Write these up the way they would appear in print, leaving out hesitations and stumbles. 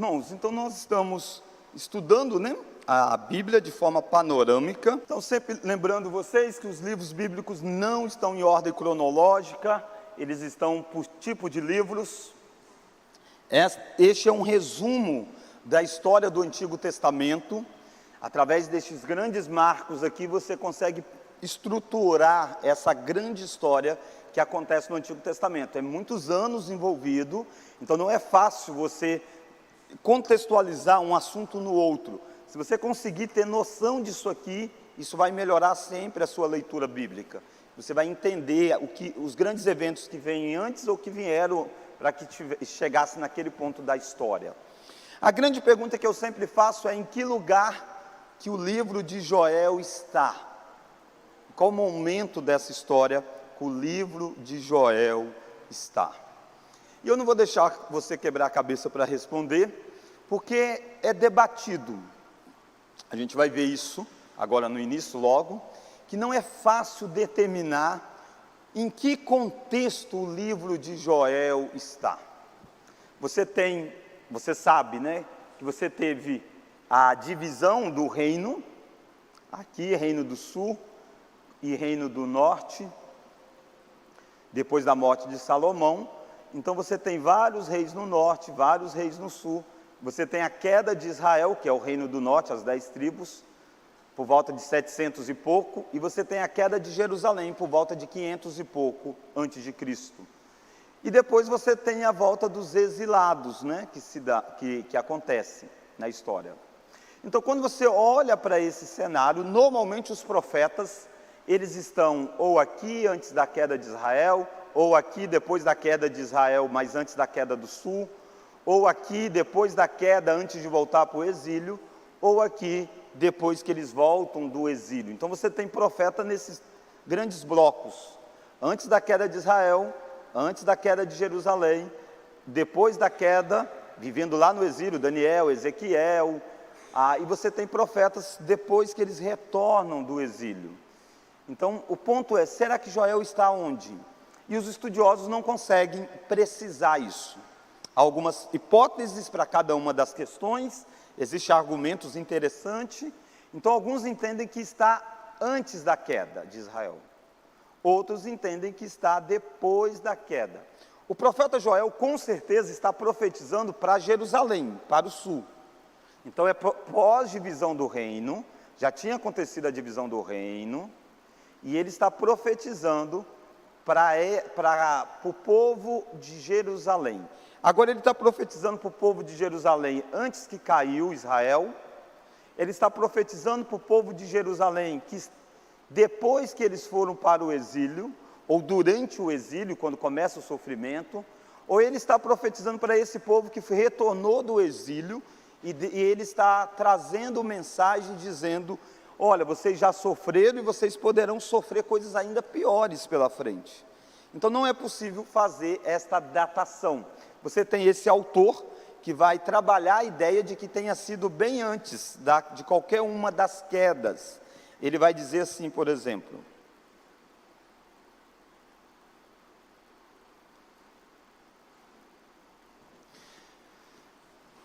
Irmãos, então nós estamos estudando, né, a Bíblia de forma panorâmica. Então, sempre lembrando vocês que os livros bíblicos não estão em ordem cronológica, eles estão por tipo de livros. Este é um resumo da história do Antigo Testamento. Através destes grandes marcos aqui, você consegue estruturar essa grande história que acontece no Antigo Testamento. É muitos anos envolvido, então não é fácil você contextualizar um assunto no outro. Se você conseguir ter noção disso aqui, isso vai melhorar sempre a sua leitura bíblica. Você vai entender os grandes eventos que vêm antes ou que vieram para que chegasse naquele ponto da história. A grande pergunta que eu sempre faço é: em que lugar que o livro de Joel está? Qual o momento dessa história que o livro de Joel está? E eu não vou deixar você quebrar a cabeça para responder, porque é debatido. A gente vai ver isso agora no início logo, que não é fácil determinar em que contexto o livro de Joel está. Você sabe, né, que você teve a divisão do reino, aqui Reino do Sul e Reino do Norte, depois da morte de Salomão. Então você tem vários reis no norte, vários reis no sul. Você tem a queda de Israel, que é o reino do norte, as 10 tribos, por volta de 700 e pouco, e você tem a queda de Jerusalém, por volta de 500 e pouco antes de Cristo. E depois você tem a volta dos exilados, né, que acontece na história. Então, quando você olha para esse cenário, normalmente os profetas, eles estão ou aqui antes da queda de Israel, ou aqui depois da queda de Israel, mas antes da queda do sul, ou aqui depois da queda, antes de voltar para o exílio, ou aqui depois que eles voltam do exílio. Então você tem profeta nesses grandes blocos: antes da queda de Israel, antes da queda de Jerusalém, depois da queda, vivendo lá no exílio, Daniel, Ezequiel, e você tem profetas depois que eles retornam do exílio. Então o ponto é: será que Joel está onde? E os estudiosos não conseguem precisar isso. Há algumas hipóteses para cada uma das questões, existem argumentos interessantes. Então alguns entendem que está antes da queda de Israel, outros entendem que está depois da queda. O profeta Joel com certeza está profetizando para Jerusalém, para o sul. Então é pós-divisão do reino, já tinha acontecido a divisão do reino, e ele está profetizando para o povo de Jerusalém. Agora ele está profetizando para o povo de Jerusalém antes que caiu Israel. Ele está profetizando para o povo de Jerusalém que depois que eles foram para o exílio, ou durante o exílio, quando começa o sofrimento, ou ele está profetizando para esse povo que retornou do exílio, e ele está trazendo mensagem dizendo: olha, vocês já sofreram e vocês poderão sofrer coisas ainda piores pela frente. Então não é possível fazer esta datação. Você tem esse autor que vai trabalhar a ideia de que tenha sido bem antes de qualquer uma das quedas. Ele vai dizer assim, por exemplo: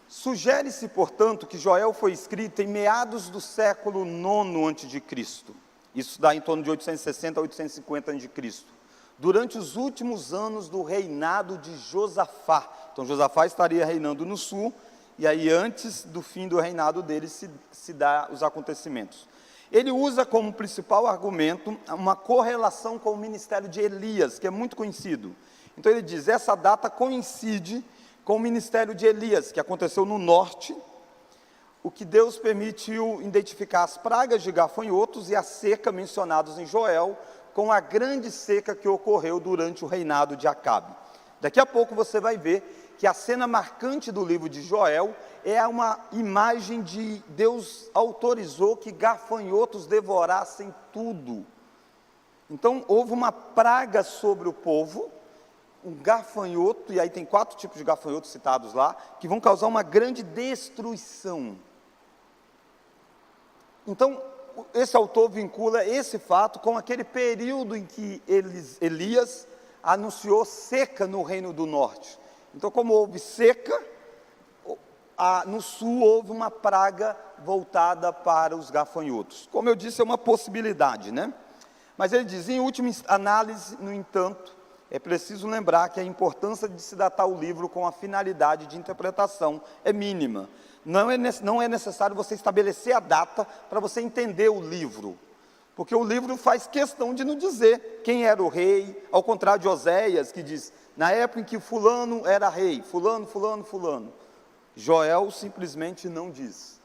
sugere-se, portanto, que Joel foi escrito em meados do século IX a.C. Isso dá em torno de 860 a 850 a.C., durante os últimos anos do reinado de Josafá. Então Josafá estaria reinando no sul, e aí antes do fim do reinado dele se dá os acontecimentos. Ele usa como principal argumento uma correlação com o ministério de Elias, que é muito conhecido. Então ele diz: essa data coincide com o ministério de Elias, que aconteceu no norte, o que Deus permitiu identificar as pragas de gafanhotos e a seca mencionados em Joel, com a grande seca que ocorreu durante o reinado de Acabe. Daqui a pouco você vai ver que a cena marcante do livro de Joel é uma imagem de Deus autorizou que gafanhotos devorassem tudo. Então houve uma praga sobre o povo, um gafanhoto, e aí tem 4 tipos de gafanhotos citados lá, que vão causar uma grande destruição. Então esse autor vincula esse fato com aquele período em que Elias anunciou seca no reino do norte. Então, como houve seca, no sul houve uma praga voltada para os gafanhotos. Como eu disse, é uma possibilidade, né? Mas ele diz, em última análise, no entanto, é preciso lembrar que a importância de se datar o livro com a finalidade de interpretação é mínima. Não é necessário você estabelecer a data para você entender o livro, porque o livro faz questão de não dizer quem era o rei, ao contrário de Oséias, que diz, na época em que fulano era rei, fulano, fulano, fulano. Joel simplesmente não diz.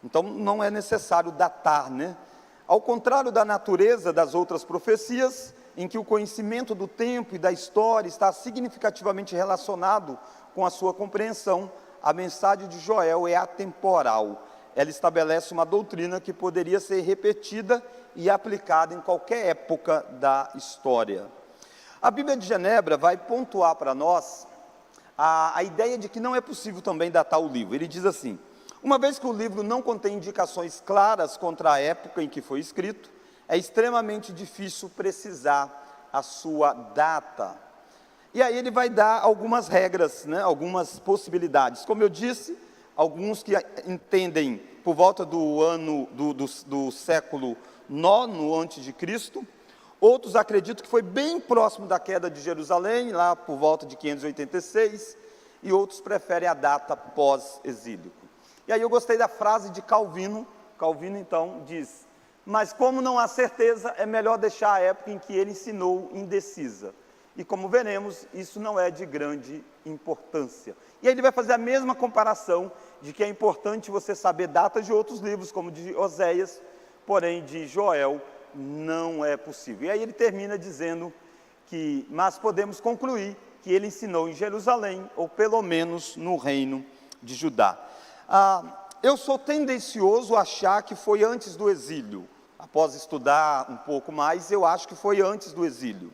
Então não é necessário datar, né? Ao contrário da natureza das outras profecias, em que o conhecimento do tempo e da história está significativamente relacionado com a sua compreensão, a mensagem de Joel é atemporal. Ela estabelece uma doutrina que poderia ser repetida e aplicada em qualquer época da história. A Bíblia de Genebra vai pontuar para nós a ideia de que não é possível também datar o livro. Ele diz assim, uma vez que o livro não contém indicações claras contra a época em que foi escrito, é extremamente difícil precisar a sua data. E aí ele vai dar algumas regras, né, algumas possibilidades. Como eu disse, alguns que entendem por volta do ano do século IX a.C., outros acreditam que foi bem próximo da queda de Jerusalém, lá por volta de 586, e outros preferem a data pós-exílico. E aí eu gostei da frase de Calvino. Calvino então diz, mas como não há certeza, é melhor deixar a época em que ele ensinou indecisa. E como veremos, isso não é de grande importância. E aí ele vai fazer a mesma comparação de que é importante você saber datas de outros livros, como de Oséias, porém de Joel não é possível. E aí ele termina dizendo que, mas podemos concluir que ele ensinou em Jerusalém, ou pelo menos no reino de Judá. Eu sou tendencioso a achar que foi antes do exílio. Após estudar um pouco mais, eu acho que foi antes do exílio.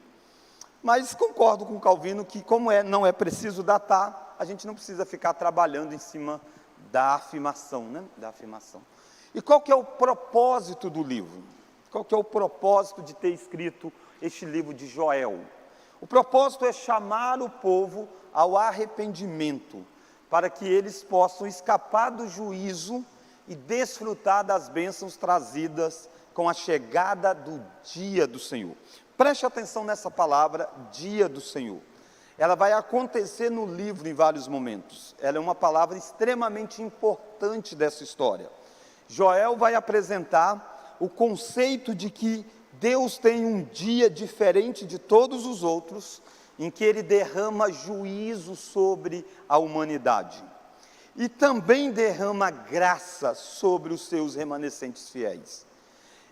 Mas concordo com Calvino que, como não é preciso datar, a gente não precisa ficar trabalhando em cima da afirmação, né? Da afirmação. E qual que é o propósito do livro? Qual que é o propósito de ter escrito este livro de Joel? O propósito é chamar o povo ao arrependimento, para que eles possam escapar do juízo e desfrutar das bênçãos trazidas com a chegada do dia do Senhor. Preste atenção nessa palavra, dia do Senhor. Ela vai acontecer no livro em vários momentos. Ela é uma palavra extremamente importante dessa história. Joel vai apresentar o conceito de que Deus tem um dia diferente de todos os outros, em que Ele derrama juízo sobre a humanidade. E também derrama graça sobre os seus remanescentes fiéis.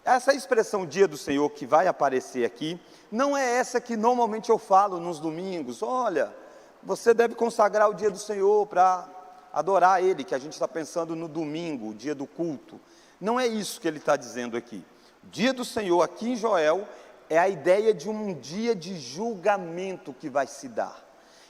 Essa expressão dia do Senhor que vai aparecer aqui, não é essa que normalmente eu falo nos domingos. Olha, você deve consagrar o dia do Senhor para adorar Ele, que a gente está pensando no domingo, o dia do culto. Não é isso que ele está dizendo aqui. Dia do Senhor, aqui em Joel, é a ideia de um dia de julgamento que vai se dar.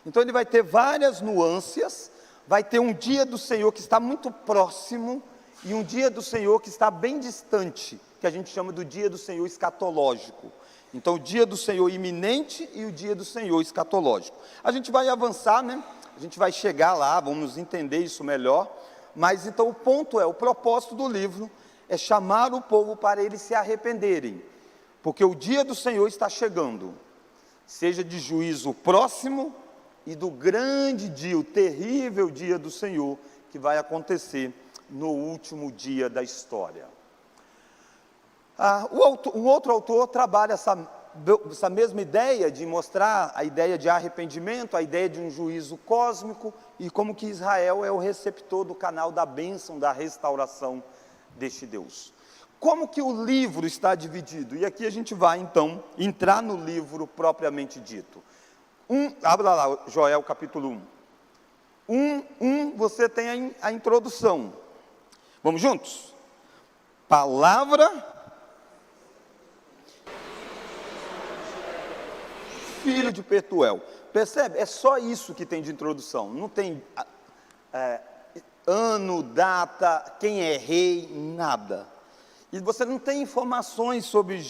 Então ele vai ter várias nuances, vai ter um dia do Senhor que está muito próximo, e um dia do Senhor que está bem distante, que a gente chama do dia do Senhor escatológico. Então o dia do Senhor iminente e o dia do Senhor escatológico. A gente vai avançar, né? A gente vai chegar lá, vamos entender isso melhor. Mas então o ponto o propósito do livro é chamar o povo para eles se arrependerem, porque o dia do Senhor está chegando, seja de juízo próximo e do grande dia, o terrível dia do Senhor, que vai acontecer no último dia da história. O outro autor trabalha essa mesma ideia de mostrar a ideia de arrependimento, a ideia de um juízo cósmico, e como que Israel é o receptor do canal da bênção, da restauração deste Deus. Como que o livro está dividido? E aqui a gente vai então entrar no livro propriamente dito. Abra lá, Joel capítulo 1. Você tem a introdução. Vamos juntos? Palavra filho de Petuel. Percebe? É só isso que tem de introdução. Não tem ano, data, quem é rei, nada. E você não tem informações sobre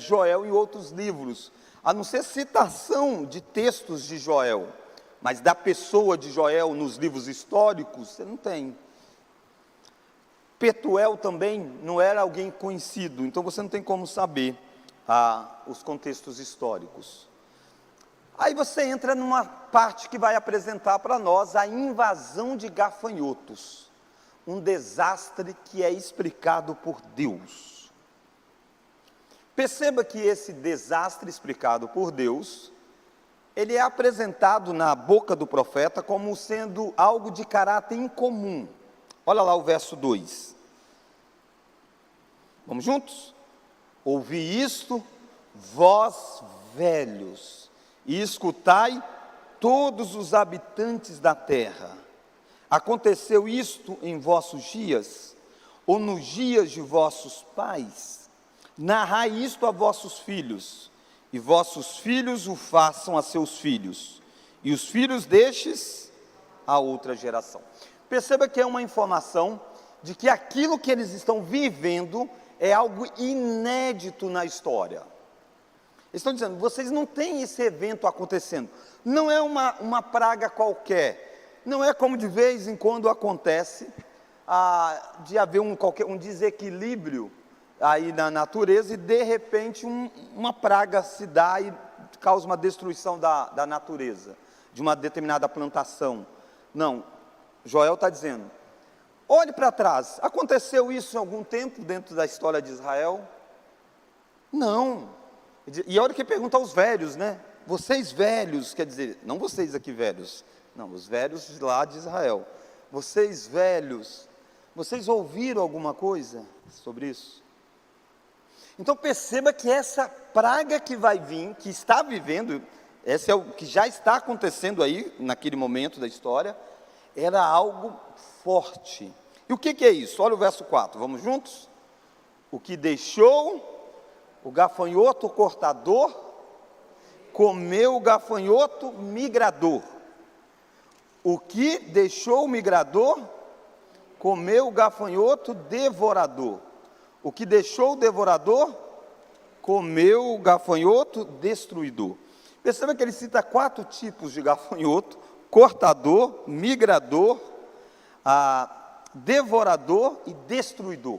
Joel em outros livros, a não ser citação de textos de Joel. mas da pessoa de Joel nos livros históricos, você não tem. Petuel também não era alguém conhecido, então você não tem como saber os contextos históricos. Aí você entra numa parte que vai apresentar para nós a invasão de gafanhotos, um desastre que é explicado por Deus. Perceba que esse desastre explicado por Deus, ele é apresentado na boca do profeta como sendo algo de caráter incomum. Olha lá o verso 2. Vamos juntos? Ouvi isto, vós velhos, e escutai todos os habitantes da terra. Aconteceu isto em vossos dias, ou nos dias de vossos pais? Narrai isto a vossos filhos, e vossos filhos o façam a seus filhos, e os filhos destes a outra geração. Perceba que é uma informação de que aquilo que eles estão vivendo é algo inédito na história. Eles estão dizendo, vocês não têm esse evento acontecendo, não é uma praga qualquer, não é como de vez em quando acontece, de haver um desequilíbrio aí na natureza e de repente uma praga se dá e causa uma destruição da natureza, de uma determinada plantação. Não, Joel está dizendo, olhe para trás, aconteceu isso em algum tempo dentro da história de Israel? Não. E olha que pergunta aos velhos, né? Vocês velhos, quer dizer, não vocês aqui velhos, não, os velhos lá de Israel. Vocês velhos, vocês ouviram alguma coisa sobre isso? Então perceba que essa praga que vai vir, que está vivendo, esse é o que já está acontecendo aí, naquele momento da história, era algo forte. E o que é isso? Olha o verso 4, vamos juntos? O que deixou o gafanhoto cortador, comeu o gafanhoto migrador. O que deixou o migrador, comeu o gafanhoto devorador. O que deixou o devorador, comeu o gafanhoto destruidor. Perceba que ele cita 4 tipos de gafanhoto: cortador, migrador, devorador e destruidor.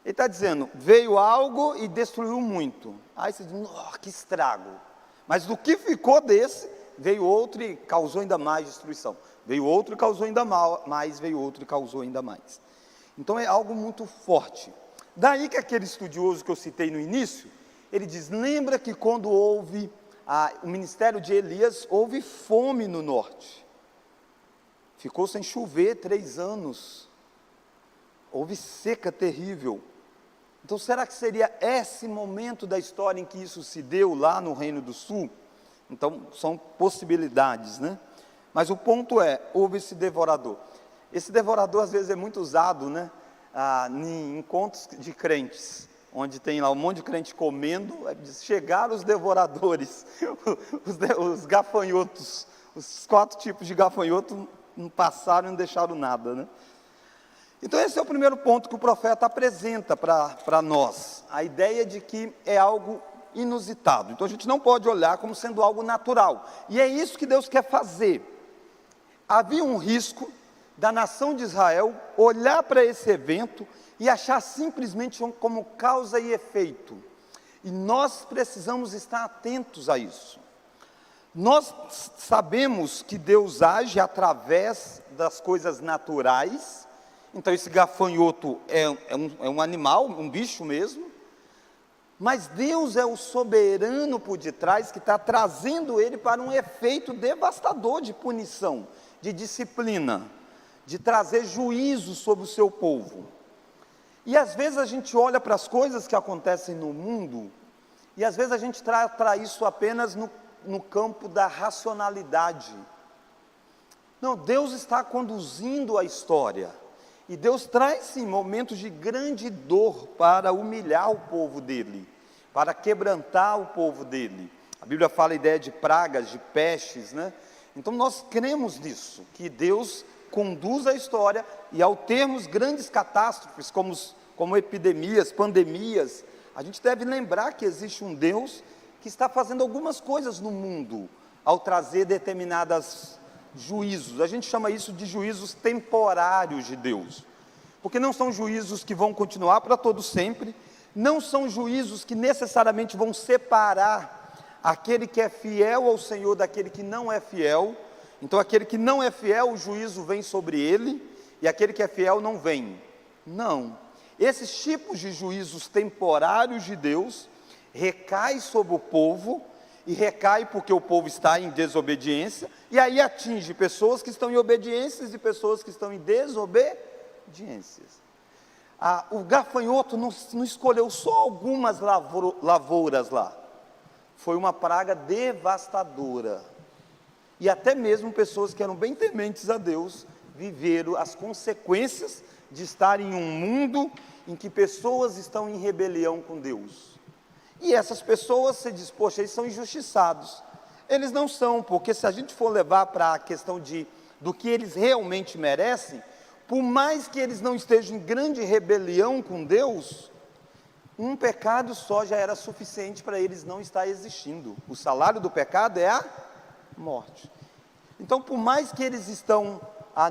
Ele está dizendo, veio algo e destruiu muito. Aí você diz, oh, que estrago. Mas do que ficou desse, veio outro e causou ainda mais destruição. Veio outro e causou ainda mais, veio outro e causou ainda mais. Então é algo muito forte. Daí que aquele estudioso que eu citei no início, ele diz, lembra que quando houve o ministério de Elias, houve fome no norte. Ficou sem chover 3 anos. Houve seca terrível. Então, será que seria esse momento da história em que isso se deu lá no Reino do Sul? Então, são possibilidades, né? Mas o ponto é, houve esse devorador. Esse devorador, às vezes, é muito usado, né? Em encontros de crentes, onde tem lá um monte de crente comendo, chegaram os devoradores, os gafanhotos, os 4 tipos de gafanhoto não passaram e não deixaram nada, né? Então esse é o primeiro ponto que o profeta apresenta para nós, a ideia de que é algo inusitado. Então a gente não pode olhar como sendo algo natural, e é isso que Deus quer fazer. Havia um risco da nação de Israel olhar para esse evento e achar simplesmente como causa e efeito, e nós precisamos estar atentos a isso. Nós sabemos que Deus age através das coisas naturais. Então esse gafanhoto é um animal, um bicho mesmo, mas Deus é o soberano por detrás que está trazendo ele para um efeito devastador de punição, de disciplina, de trazer juízo sobre o seu povo. E às vezes a gente olha para as coisas que acontecem no mundo, e às vezes a gente trata isso apenas no campo da racionalidade. Não, Deus está conduzindo a história. E Deus traz sim momentos de grande dor para humilhar o povo dele, para quebrantar o povo dele. A Bíblia fala a ideia de pragas, de pestes, né? Então nós cremos nisso, que Deus conduz a história e ao termos grandes catástrofes como epidemias, pandemias, a gente deve lembrar que existe um Deus que está fazendo algumas coisas no mundo, ao trazer determinados juízos. A gente chama isso de juízos temporários de Deus, porque não são juízos que vão continuar para todo sempre, não são juízos que necessariamente vão separar aquele que é fiel ao Senhor daquele que não é fiel. Então aquele que não é fiel, o juízo vem sobre ele, e aquele que é fiel não vem. Não, esses tipos de juízos temporários de Deus recai sobre o povo, e recai porque o povo está em desobediência, e aí atinge pessoas que estão em obediências e pessoas que estão em desobediências. O gafanhoto não escolheu só algumas lavouras lá, foi uma praga devastadora, e até mesmo pessoas que eram bem tementes a Deus, viveram as consequências de estar em um mundo em que pessoas estão em rebelião com Deus. E essas pessoas, se diz, poxa, eles são injustiçados. Eles não são, porque se a gente for levar para a questão do que eles realmente merecem, por mais que eles não estejam em grande rebelião com Deus, um pecado só já era suficiente para eles não estar existindo. O salário do pecado é a morte. Então, por mais que eles estão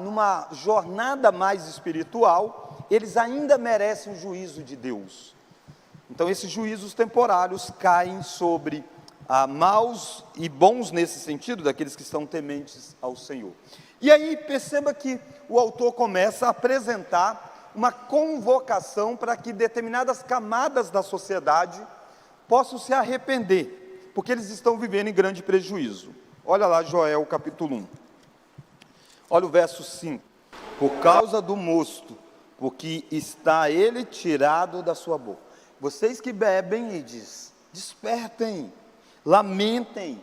numa jornada mais espiritual, eles ainda merecem o juízo de Deus. Então esses juízos temporários caem sobre maus e bons nesse sentido, daqueles que estão tementes ao Senhor. E aí perceba que o autor começa a apresentar uma convocação para que determinadas camadas da sociedade possam se arrepender, porque eles estão vivendo em grande prejuízo. Olha lá Joel capítulo 1, olha o verso 5, por causa do mosto, porque está ele tirado da sua boca. Vocês que bebem, ele diz, despertem, lamentem,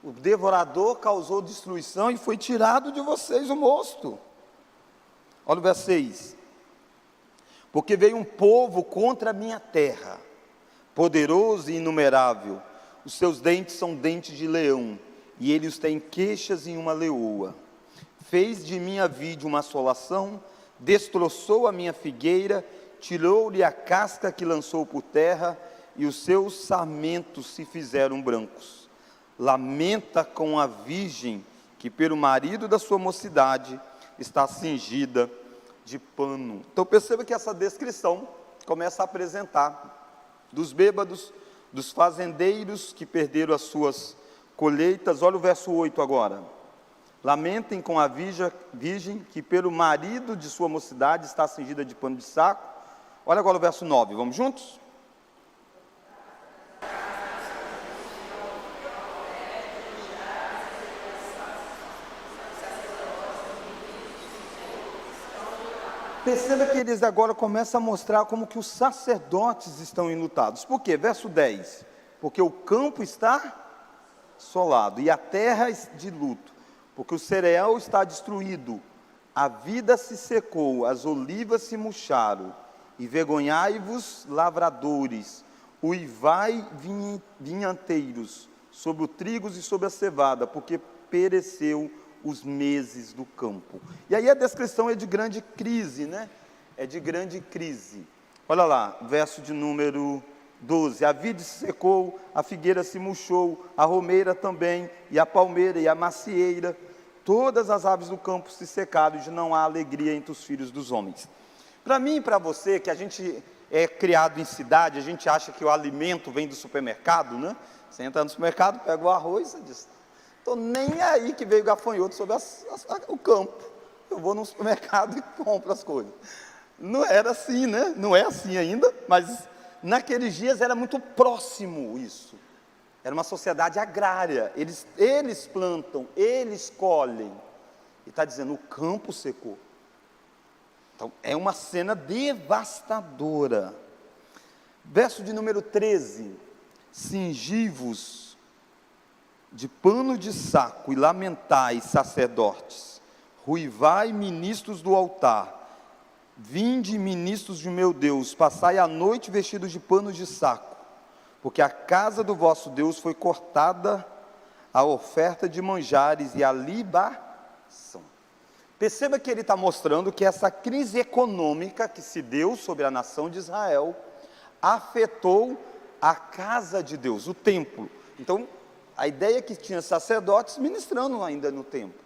o devorador causou destruição e foi tirado de vocês o mosto. Olha o verso 6, porque veio um povo contra a minha terra, poderoso e inumerável, os seus dentes são dentes de leão, e ele os tem queixas em uma leoa, fez de minha vide uma assolação, destroçou a minha figueira, tirou-lhe a casca que lançou por terra, e os seus sarmentos se fizeram brancos. Lamenta com a virgem, que pelo marido da sua mocidade, está cingida de pano. Então perceba que essa descrição começa a apresentar dos bêbados, dos fazendeiros que perderam as suas colheitas. Olha o verso 8 agora. Lamentem com a virgem que pelo marido de sua mocidade está cingida de pano de saco. Olha agora o verso 9, vamos juntos? Perceba que eles agora começam a mostrar como que os sacerdotes estão enlutados. Por quê? Verso 10, porque o campo está assolado e a terra de luto, porque o cereal está destruído, a vida se secou, as olivas se murcharam, envergonhai-vos, lavradores, uivai vinhateiros, sobre o trigo e sobre a cevada, porque pereceu os meses do campo. E aí a descrição é de grande crise, né? É de grande crise. Olha lá, verso de número 12, a vide se secou, a figueira se murchou, a romeira também, e a palmeira e a macieira, todas as aves do campo se secaram, e não há alegria entre os filhos dos homens. Para mim e para você, que a gente é criado em cidade, a gente acha que o alimento vem do supermercado, né? Você entra no supermercado, pega o arroz e diz, estou nem aí que veio gafanhoto sobre o campo, eu vou no supermercado e compro as coisas. Não era assim, né? Não é assim ainda, mas naqueles dias era muito próximo isso. Era uma sociedade agrária, eles plantam, eles colhem. E está dizendo, o campo secou. Então, é uma cena devastadora. Verso de número 13, cingi-vos de pano de saco e lamentai, sacerdotes, ruivai, ministros do altar, vinde, ministros de meu Deus, passai a noite vestidos de pano de saco, porque a casa do vosso Deus foi cortada a oferta de manjares e a libação. Perceba que ele está mostrando que essa crise econômica que se deu sobre a nação de Israel afetou a casa de Deus, o templo. Então, A ideia é que tinha sacerdotes ministrando ainda no templo.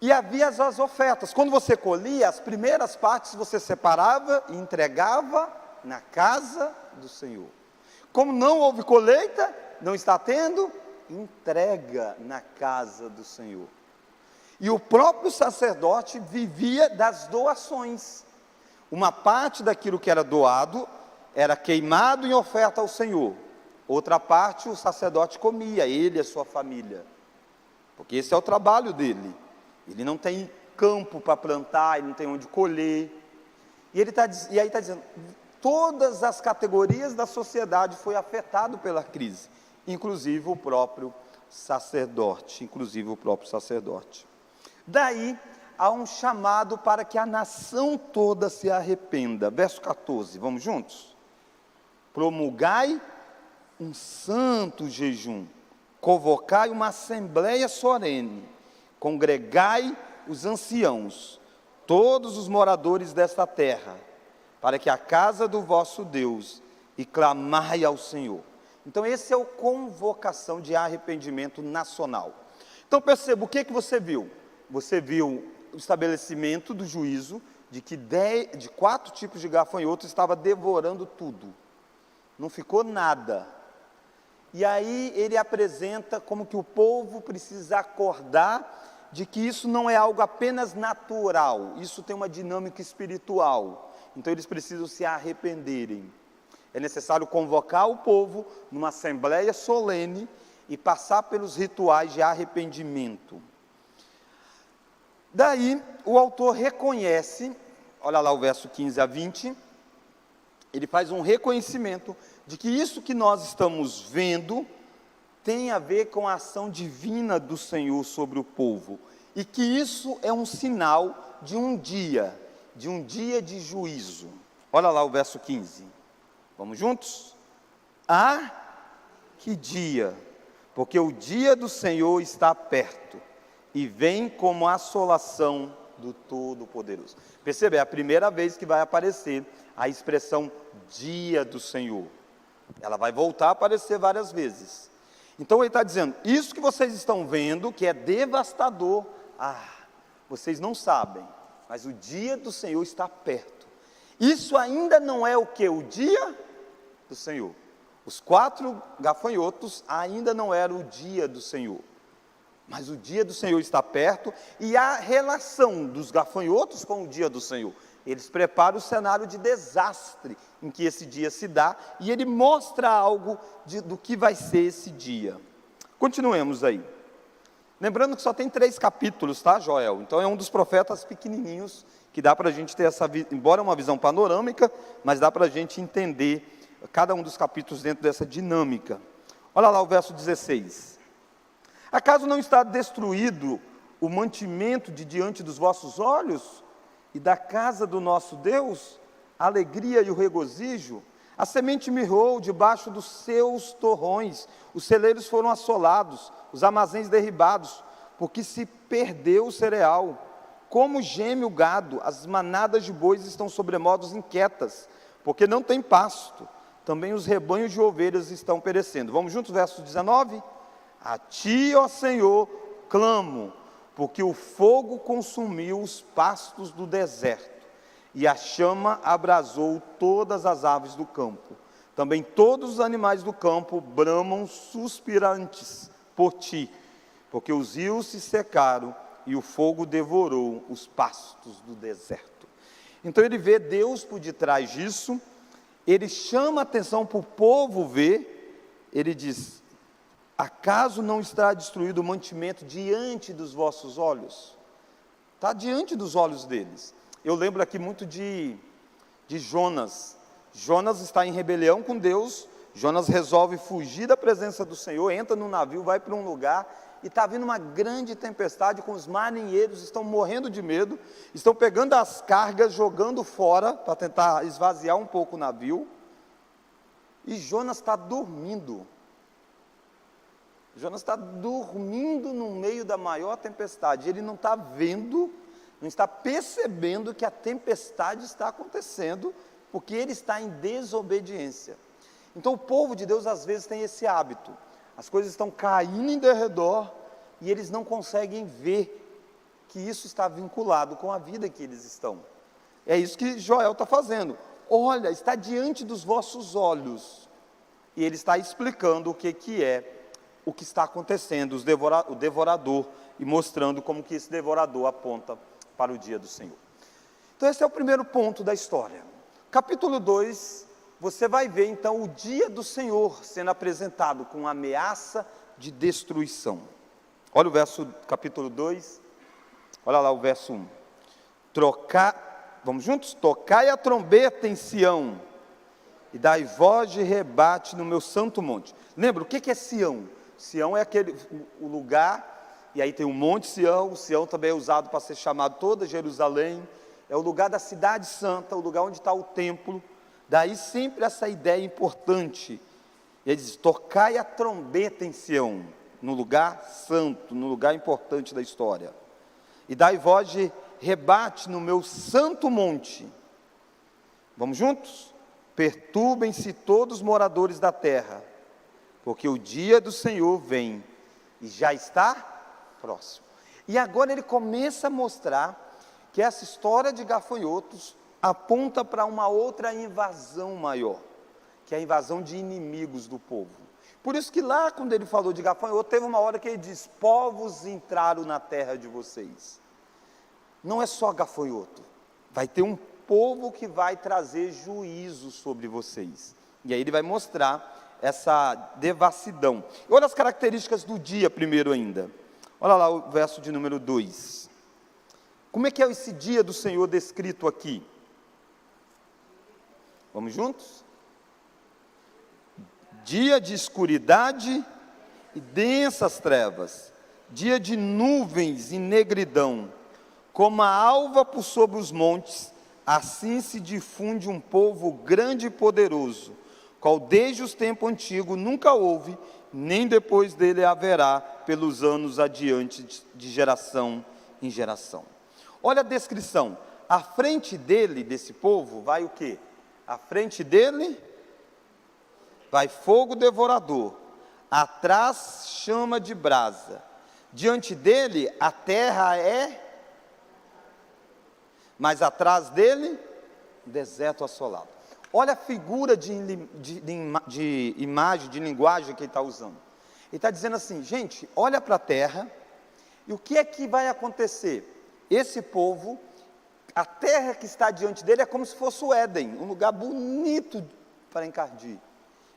E havia as ofertas. Quando você colhia, as primeiras partes você separava e entregava na casa do Senhor. Como não houve colheita, não está tendo, entrega na casa do Senhor. E o próprio sacerdote vivia das doações. Uma parte daquilo que era doado era queimado em oferta ao Senhor. Outra parte o sacerdote comia, ele e a sua família. Porque esse é o trabalho dele. Ele não tem campo para plantar, ele não tem onde colher. E aí está dizendo, todas as categorias da sociedade foi afetado pela crise, inclusive o próprio sacerdote. Daí há um chamado para que a nação toda se arrependa. Verso 14, vamos juntos? Promulgai um santo jejum, convocai uma assembleia solene, congregai os anciãos, todos os moradores desta terra, para que a casa do vosso Deus, e clamai ao Senhor. Então esse é o convocação de arrependimento nacional. Então perceba, o que você viu? Você viu o estabelecimento do juízo, de 4 tipos de gafanhotos estava devorando tudo, não ficou nada. E aí ele apresenta como que o povo precisa acordar de que isso não é algo apenas natural, isso tem uma dinâmica espiritual. Então eles precisam se arrependerem. É necessário convocar o povo numa assembleia solene e passar pelos rituais de arrependimento. Daí o autor reconhece, olha lá o verso 15 a 20, ele faz um reconhecimento de que isso que nós estamos vendo tem a ver com a ação divina do Senhor sobre o povo, e que isso é um sinal de um dia de juízo. Olha lá o verso 15, vamos juntos? Que dia, porque o dia do Senhor está perto, e vem como assolação do Todo-Poderoso. Percebe, é a primeira vez que vai aparecer a expressão dia do Senhor. Ela vai voltar a aparecer várias vezes. Então ele está dizendo, isso que vocês estão vendo, que é devastador, vocês não sabem, mas o dia do Senhor está perto. Isso ainda não é o que? O dia do Senhor. Os 4 gafanhotos ainda não era o dia do Senhor. Mas o dia do Senhor está perto, e a relação dos gafanhotos com o dia do Senhor. Eles preparam o cenário de desastre em que esse dia se dá, e ele mostra algo do que vai ser esse dia. Continuemos aí. Lembrando que só tem 3 capítulos, tá, Joel? Então é um dos profetas pequenininhos, que dá para a gente ter embora uma visão panorâmica, mas dá para a gente entender cada um dos capítulos dentro dessa dinâmica. Olha lá o verso 16. Acaso não está destruído o mantimento de diante dos vossos olhos, e da casa do nosso Deus, a alegria e o regozijo? A semente mirrou debaixo dos seus torrões, os celeiros foram assolados, os armazéns derribados, porque se perdeu o cereal. Como geme o gado, as manadas de bois estão sobremodos inquietas, porque não tem pasto. Também os rebanhos de ovelhas estão perecendo. Vamos juntos, verso 19? A ti, ó Senhor, clamo, porque o fogo consumiu os pastos do deserto, e a chama abrasou todas as aves do campo. Também todos os animais do campo bramam suspirantes por ti, porque os rios se secaram e o fogo devorou os pastos do deserto. Então ele vê Deus por detrás disso, ele chama a atenção para o povo ver, ele diz, acaso não está destruído o mantimento diante dos vossos olhos? Está diante dos olhos deles. Eu lembro aqui muito de Jonas. Jonas está em rebelião com Deus. Jonas resolve fugir da presença do Senhor, entra no navio, vai para um lugar, e está vindo uma grande tempestade, com os marinheiros, estão morrendo de medo, estão pegando as cargas, jogando fora, para tentar esvaziar um pouco o navio, e Jonas está dormindo. Jonas está dormindo no meio da maior tempestade, ele não está vendo, não está percebendo que a tempestade está acontecendo, porque ele está em desobediência. Então o povo de Deus às vezes tem esse hábito, as coisas estão caindo em derredor, e eles não conseguem ver que isso está vinculado com a vida que eles estão. É isso que Joel está fazendo. Olha, está diante dos vossos olhos. E ele está explicando o que é o que está acontecendo, o devorador, e mostrando como que esse devorador aponta para o dia do Senhor. Então esse é o primeiro ponto da história. Capítulo 2, você vai ver então o dia do Senhor sendo apresentado com ameaça de destruição. Olha o verso, capítulo 2, olha lá o verso 1. Vamos juntos? Tocai a trombeta em Sião, e dai voz de rebate no meu santo monte. Lembra, o que é Sião? Sião é o lugar, e aí tem o Monte Sião. O Sião também é usado para ser chamado toda Jerusalém. É o lugar da cidade santa, o lugar onde está o templo. Daí sempre essa ideia importante. Ele diz, tocai a trombeta em Sião, no lugar santo, no lugar importante da história. E dai voz de rebate no meu santo monte. Vamos juntos? Perturbem-se todos os moradores da terra, porque o dia do Senhor vem e já está próximo. E agora ele começa a mostrar que essa história de gafanhotos aponta para uma outra invasão maior, que é a invasão de inimigos do povo. Por isso que lá, quando ele falou de gafanhoto, teve uma hora que ele diz, povos entraram na terra de vocês. Não é só gafanhoto, vai ter um povo que vai trazer juízo sobre vocês. E aí ele vai mostrar essa devassidão. Olha as características do dia primeiro ainda. Olha lá o verso de número 2. Como é que é esse dia do Senhor descrito aqui? Vamos juntos? Dia de escuridade e densas trevas, dia de nuvens e negridão, como a alva por sobre os montes, assim se difunde um povo grande e poderoso, qual desde os tempos antigos nunca houve, nem depois dele haverá, pelos anos adiante, de geração em geração. Olha a descrição, à frente dele, desse povo, vai o quê? À frente dele vai fogo devorador, atrás chama de brasa, diante dele a terra mas atrás dele, deserto assolado. Olha a figura de imagem, de linguagem que ele está usando. Ele está dizendo assim, gente, olha para a terra, e o que é que vai acontecer? Esse povo, a terra que está diante dele é como se fosse o Éden, um lugar bonito para encardir.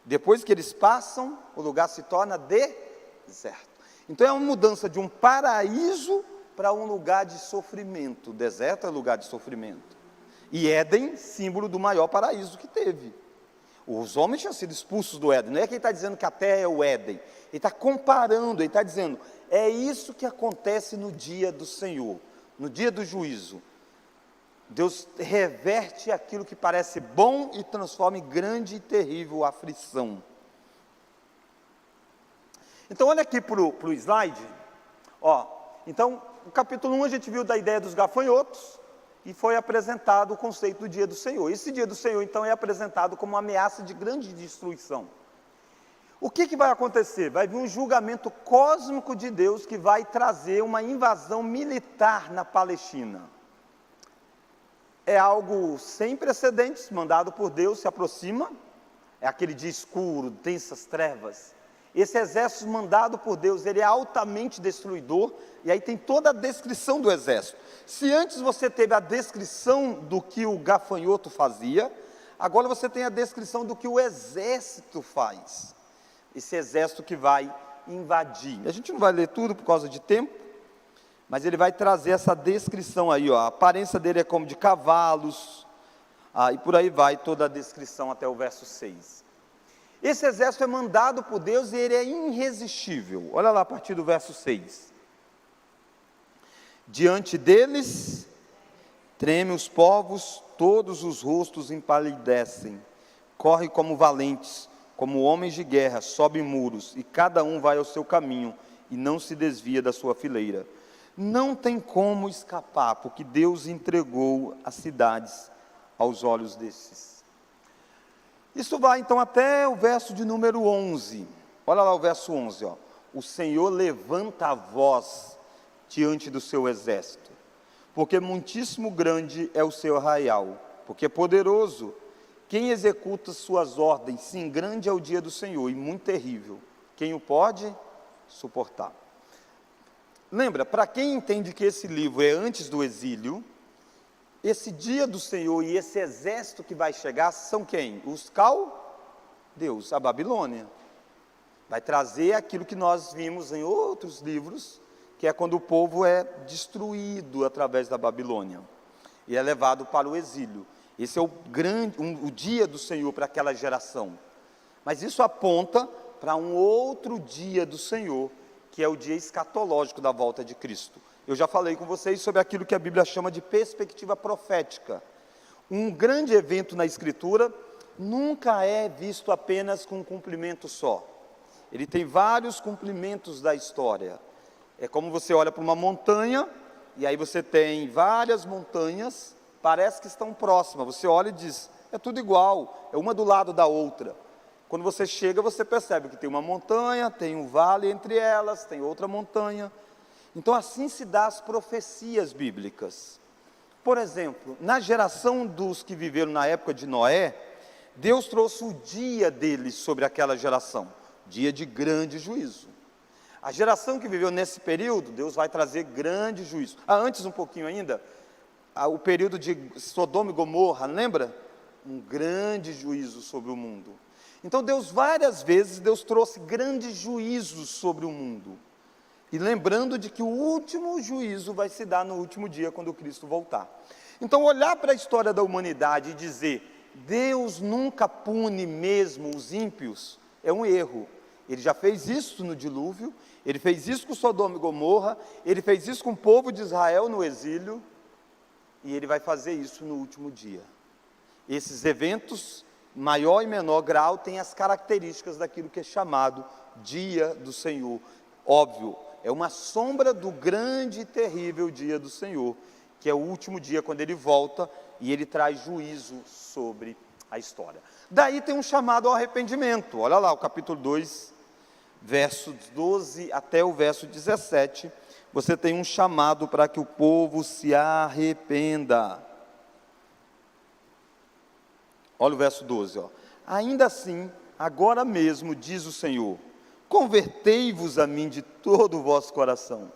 Depois que eles passam, o lugar se torna deserto. Então é uma mudança de um paraíso para um lugar de sofrimento. Deserto é lugar de sofrimento. E Éden, símbolo do maior paraíso que teve. Os homens tinham sido expulsos do Éden. Não é que ele está dizendo que a terra é o Éden. Ele está comparando, ele está dizendo, é isso que acontece no dia do Senhor, no dia do juízo. Deus reverte aquilo que parece bom e transforma em grande e terrível aflição. Então olha aqui para o slide. Então no capítulo 1 a gente viu da ideia dos gafanhotos e foi apresentado o conceito do dia do Senhor. Esse dia do Senhor então é apresentado como uma ameaça de grande destruição. O que vai acontecer? Vai vir um julgamento cósmico de Deus que vai trazer uma invasão militar na Palestina. É algo sem precedentes, mandado por Deus, se aproxima, é aquele dia escuro, densas trevas. Esse exército mandado por Deus, ele é altamente destruidor, e aí tem toda a descrição do exército. Se antes você teve a descrição do que o gafanhoto fazia, agora você tem a descrição do que o exército faz. Esse exército que vai invadir. A gente não vai ler tudo por causa de tempo, mas ele vai trazer essa descrição aí, a aparência dele é como de cavalos, e por aí vai toda a descrição até o verso 6. Esse exército é mandado por Deus e ele é irresistível. Olha lá a partir do verso 6. Diante deles, tremem os povos, todos os rostos empalidecem, correm como valentes, como homens de guerra, sobem muros, e cada um vai ao seu caminho, e não se desvia da sua fileira. Não tem como escapar, porque Deus entregou as cidades aos olhos desses. Isso vai então até o verso de número 11. Olha lá o verso 11, ó. O Senhor levanta a voz diante do seu exército, porque muitíssimo grande é o seu arraial, porque é poderoso. Quem executa suas ordens, sim, grande é o dia do Senhor e muito terrível. Quem o pode suportar? Lembra, para quem entende que esse livro é antes do exílio, esse dia do Senhor e esse exército que vai chegar são quem? Os caldeus, a Babilônia. Vai trazer aquilo que nós vimos em outros livros, que é quando o povo é destruído através da Babilônia e é levado para o exílio. Esse é o dia do Senhor para aquela geração. Mas isso aponta para um outro dia do Senhor, que é o dia escatológico da volta de Cristo. Eu já falei com vocês sobre aquilo que a Bíblia chama de perspectiva profética. Um grande evento na Escritura nunca é visto apenas com um cumprimento só. Ele tem vários cumprimentos da história. É como você olha para uma montanha, e aí você tem várias montanhas, parece que estão próximas. Você olha e diz, é tudo igual, é uma do lado da outra. Quando você chega, você percebe que tem uma montanha, tem um vale entre elas, tem outra montanha. Então assim se dá as profecias bíblicas. Por exemplo, na geração dos que viveram na época de Noé, Deus trouxe o dia deles sobre aquela geração, dia de grande juízo. A geração que viveu nesse período, Deus vai trazer grande juízo. Antes um pouquinho ainda, o período de Sodoma e Gomorra, lembra? Um grande juízo sobre o mundo. Então Deus, várias vezes, Deus trouxe grandes juízos sobre o mundo. E lembrando de que o último juízo vai se dar no último dia, quando Cristo voltar. Então olhar para a história da humanidade e dizer, Deus nunca pune mesmo os ímpios, é um erro. Ele já fez isso no dilúvio, ele fez isso com Sodoma e Gomorra, ele fez isso com o povo de Israel no exílio, e ele vai fazer isso no último dia. Esses eventos, maior e menor grau, têm as características daquilo que é chamado dia do Senhor. Óbvio, é uma sombra do grande e terrível dia do Senhor, que é o último dia quando ele volta e ele traz juízo sobre a história. Daí tem um chamado ao arrependimento. Olha lá o capítulo 2, versos 12 até o verso 17, você tem um chamado para que o povo se arrependa. Olha o verso 12, ó. Ainda assim, agora mesmo, diz o Senhor, convertei-vos a mim de todo o vosso coração,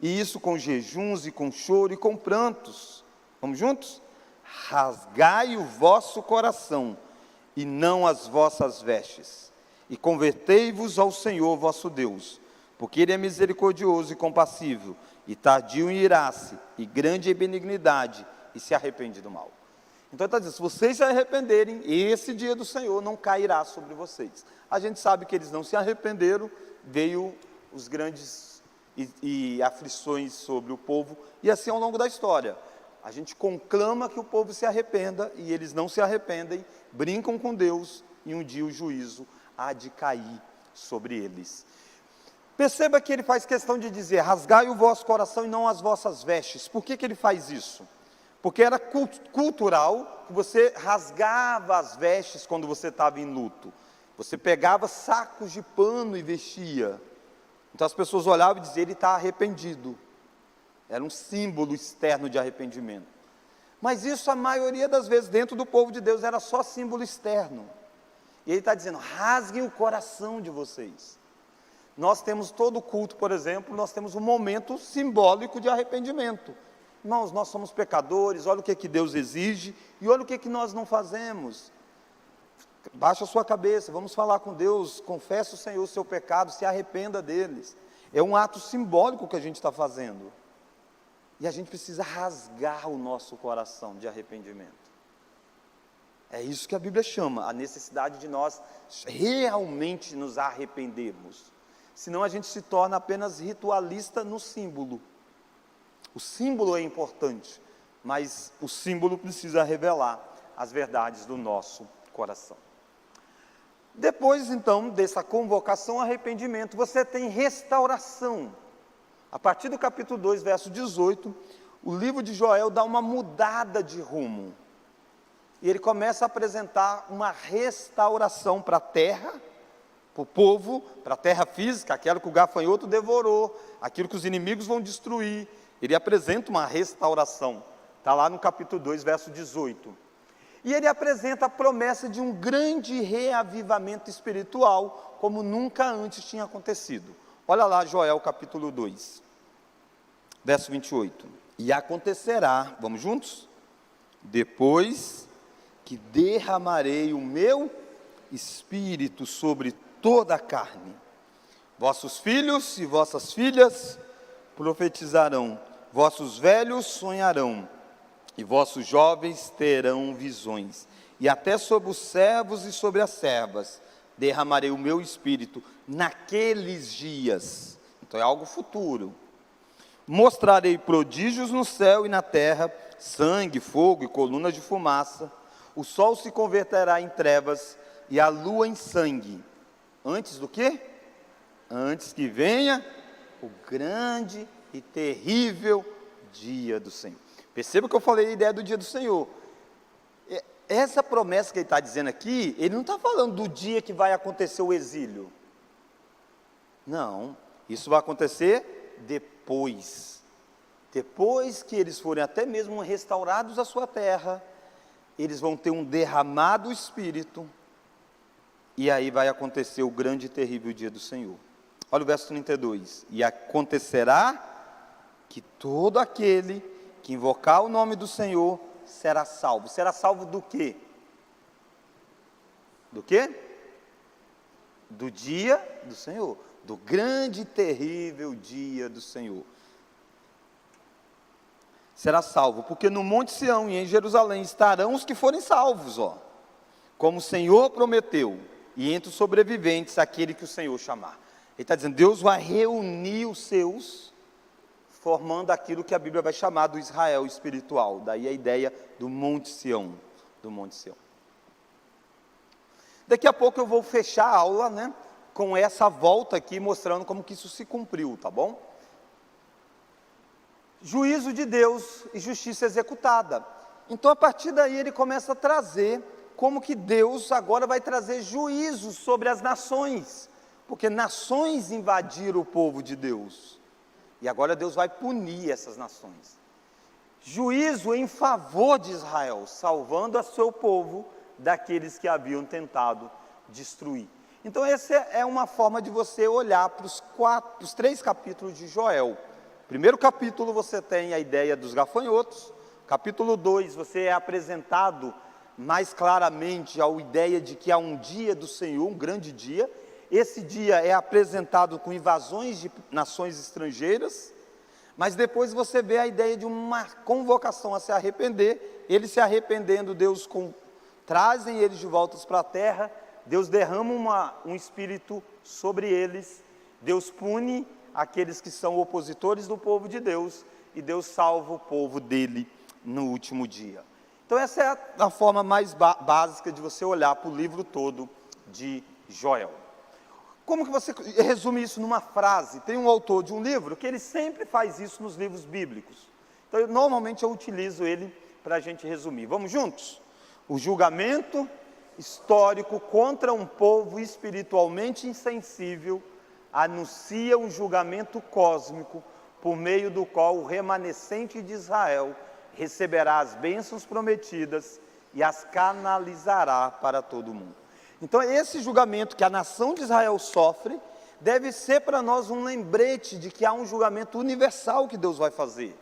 e isso com jejuns e com choro e com prantos. Vamos juntos? Rasgai o vosso coração, e não as vossas vestes, e convertei-vos ao Senhor vosso Deus, porque Ele é misericordioso e compassivo, e tardio em irar-se, e grande em benignidade, e se arrepende do mal. Então ele está dizendo, se vocês se arrependerem, esse dia do Senhor não cairá sobre vocês. A gente sabe que eles não se arrependeram, veio os grandes e aflições sobre o povo, e assim ao longo da história. A gente conclama que o povo se arrependa, e eles não se arrependem, brincam com Deus, e um dia o juízo há de cair sobre eles. Perceba que ele faz questão de dizer, rasgai o vosso coração e não as vossas vestes. Por que ele faz isso? Porque era cultural que você rasgava as vestes quando você estava em luto. Você pegava sacos de pano e vestia. Então as pessoas olhavam e diziam, ele está arrependido. Era um símbolo externo de arrependimento. Mas isso a maioria das vezes dentro do povo de Deus era só símbolo externo. E ele está dizendo, rasguem o coração de vocês. Nós temos todo culto, por exemplo, nós temos um momento simbólico de arrependimento. Irmãos, nós somos pecadores, olha o que Deus exige e olha o que nós não fazemos. Baixa a sua cabeça, vamos falar com Deus, confesse ao Senhor o seu pecado, se arrependa deles. É um ato simbólico que a gente está fazendo. E a gente precisa rasgar o nosso coração de arrependimento. É isso que a Bíblia chama, a necessidade de nós realmente nos arrependermos. Senão a gente se torna apenas ritualista no símbolo. O símbolo é importante, mas o símbolo precisa revelar as verdades do nosso coração. Depois, então, dessa convocação ao arrependimento, você tem restauração. A partir do capítulo 2, verso 18, o livro de Joel dá uma mudada de rumo. E ele começa a apresentar uma restauração para a terra, para o povo, para a terra física, aquela que o gafanhoto devorou, aquilo que os inimigos vão destruir. Ele apresenta uma restauração. Está lá no capítulo 2, verso 18. E ele apresenta a promessa de um grande reavivamento espiritual, como nunca antes tinha acontecido. Olha lá Joel capítulo 2, verso 28. E acontecerá, vamos juntos? Depois que derramarei o meu espírito sobre toda a carne, vossos filhos e vossas filhas profetizarão, vossos velhos sonharão, e vossos jovens terão visões, e até sobre os servos e sobre as servas derramarei o meu espírito naqueles dias. Então é algo futuro. Mostrarei prodígios no céu e na terra, sangue, fogo e colunas de fumaça. O sol se converterá em trevas e a lua em sangue. Antes do quê? Antes que venha o grande e terrível dia do Senhor. Perceba que eu falei a ideia do dia do Senhor. Essa promessa que ele está dizendo aqui, ele não está falando do dia que vai acontecer o exílio. Não, isso vai acontecer depois. Depois que eles forem até mesmo restaurados à sua terra, eles vão ter um derramado espírito, e aí vai acontecer o grande e terrível dia do Senhor. Olha o verso 32. E acontecerá que todo aquele que invocar o nome do Senhor será salvo. Será salvo do quê? Do quê? Do dia do Senhor. Do grande e terrível dia do Senhor. Será salvo, porque no Monte Sião e em Jerusalém estarão os que forem salvos, como o Senhor prometeu, e entre os sobreviventes aquele que o Senhor chamar. Ele está dizendo, Deus vai reunir os seus, formando aquilo que a Bíblia vai chamar do Israel espiritual. Daí a ideia do Monte Sião, do Monte Sião. Daqui a pouco eu vou fechar a aula, com essa volta aqui, mostrando como que isso se cumpriu, tá bom? Juízo de Deus e justiça executada. Então, a partir daí, ele começa a trazer como que Deus agora vai trazer juízo sobre as nações, porque nações invadiram o povo de Deus. E agora Deus vai punir essas nações. Juízo em favor de Israel, salvando a seu povo daqueles que haviam tentado destruir. Então essa é uma forma de você olhar para os 3 capítulos de Joel. Primeiro capítulo você tem a ideia dos gafanhotos. Capítulo 2 você é apresentado mais claramente a ideia de que há um dia do Senhor, um grande dia. Esse dia é apresentado com invasões de nações estrangeiras, mas depois você vê a ideia de uma convocação a se arrepender. Eles se arrependendo, Deus trazem eles de volta para a terra, Deus derrama um espírito sobre eles, Deus pune aqueles que são opositores do povo de Deus, e Deus salva o povo dele no último dia. Então essa é a forma mais básica de você olhar para o livro todo de Joel. Como que você resume isso numa frase? Tem um autor de um livro que ele sempre faz isso nos livros bíblicos. Então, normalmente eu utilizo ele para a gente resumir. Vamos juntos? O julgamento histórico contra um povo espiritualmente insensível anuncia um julgamento cósmico por meio do qual o remanescente de Israel receberá as bênçãos prometidas e as canalizará para todo o mundo. Então esse julgamento que a nação de Israel sofre, deve ser para nós um lembrete de que há um julgamento universal que Deus vai fazer.